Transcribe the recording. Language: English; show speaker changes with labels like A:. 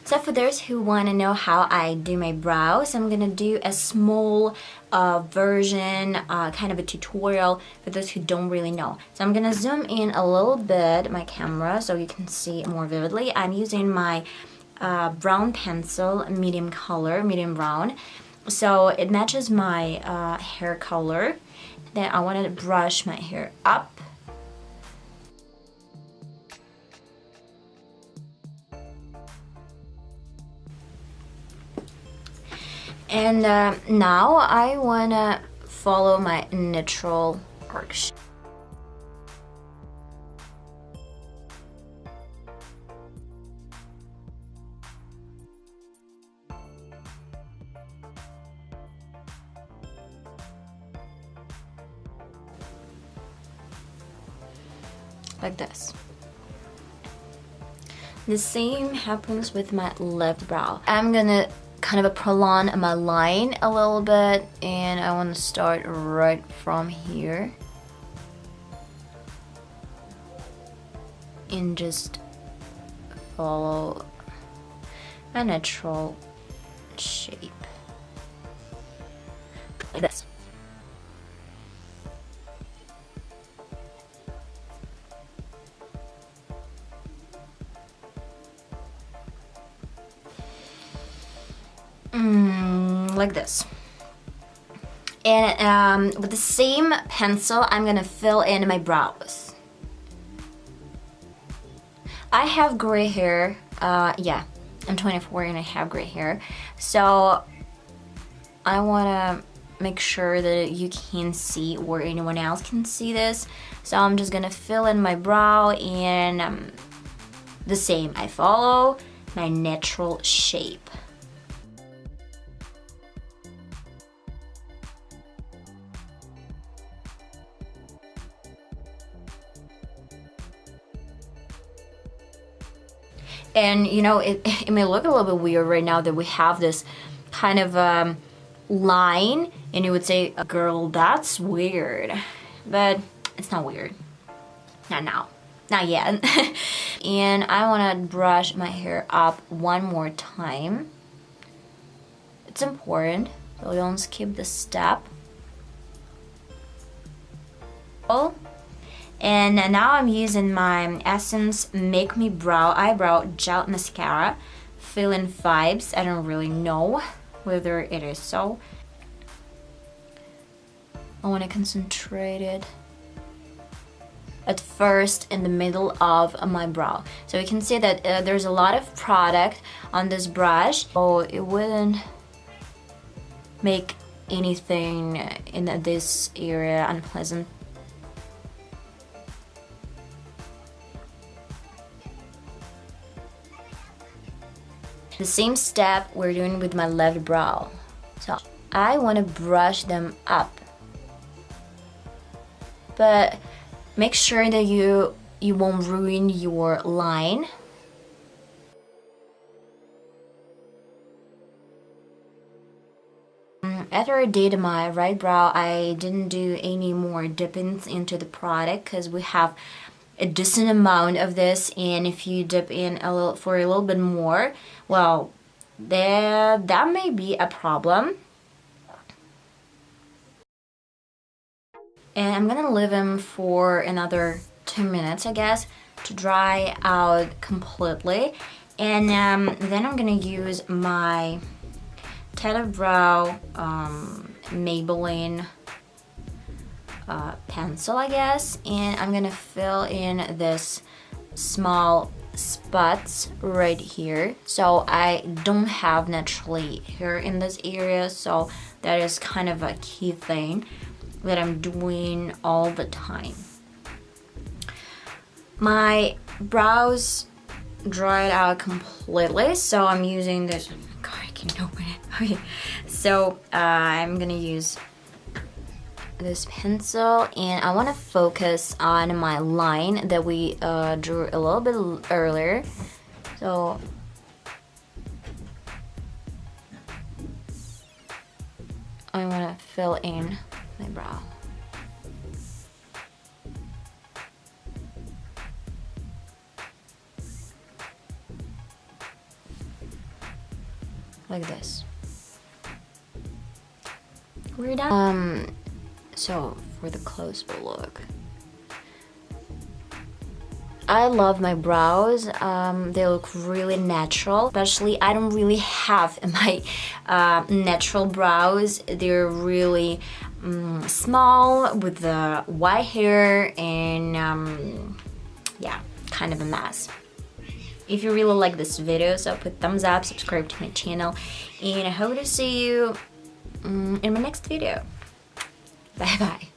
A: So for those who want to know how I do my brows, I'm gonna do a small version, kind of a tutorial for those who don't really know. So I'm gonna zoom in a little bit my camera so you can see more vividly. I'm using my brown pencil, medium color, medium brown. So it matches my hair color. Then I want to brush my hair up. And now I wanna follow my natural arc shape. Like this. The same happens with my left brow. I'm gonna kind of prolong my line a little bit, and I want to start right from here and just follow a natural shape like this. Like this. And with the same pencil, I'm gonna fill in my brows. I have gray hair. Yeah, I'm 24 and I have gray hair. So I wanna make sure that you can see or anyone else can see this. So I'm just gonna fill in my brow and the same. I follow my natural shape. And you know, it may look a little bit weird right now that we have this kind of line, and you would say, girl, that's weird. But it's not weird. Not now. Not yet. And I want to brush my hair up one more time. It's important, so don't skip the step. Oh. And now I'm using my Essence Make Me Brow Eyebrow Gel Mascara, Feeling Vibes. I don't really know whether it is so. I want to concentrate it at first in the middle of my brow. So you can see that there's a lot of product on this brush, so it wouldn't make anything in this area unpleasant. The same step we're doing with my left brow. So I want to brush them up. But make sure that you won't ruin your line. After I did my right brow, I didn't do any more dippings into the product because we have a decent amount of this, and if you dip in a little bit more, well, that may be a problem. And I'm gonna leave them for another 2 minutes, I guess, to dry out completely. And then I'm gonna use my Tatted Brow Maybelline pencil, I guess, and I'm gonna fill in this small spots right here. So I don't have naturally hair in this area, so that is kind of a key thing that I'm doing all the time. My brows dried out completely, so I'm using this. God, I can't open it. Okay, so I'm gonna use this pencil, and I want to focus on my line that we drew a little bit earlier. So I want to fill in my brow. like this. We're done. So for the closer look, I love my brows. They look really natural. Especially, I don't really have my natural brows. They're really small with the white hair and yeah, kind of a mess. If you really like this video, so put thumbs up, subscribe to my channel, and I hope to see you in my next video. Bye bye.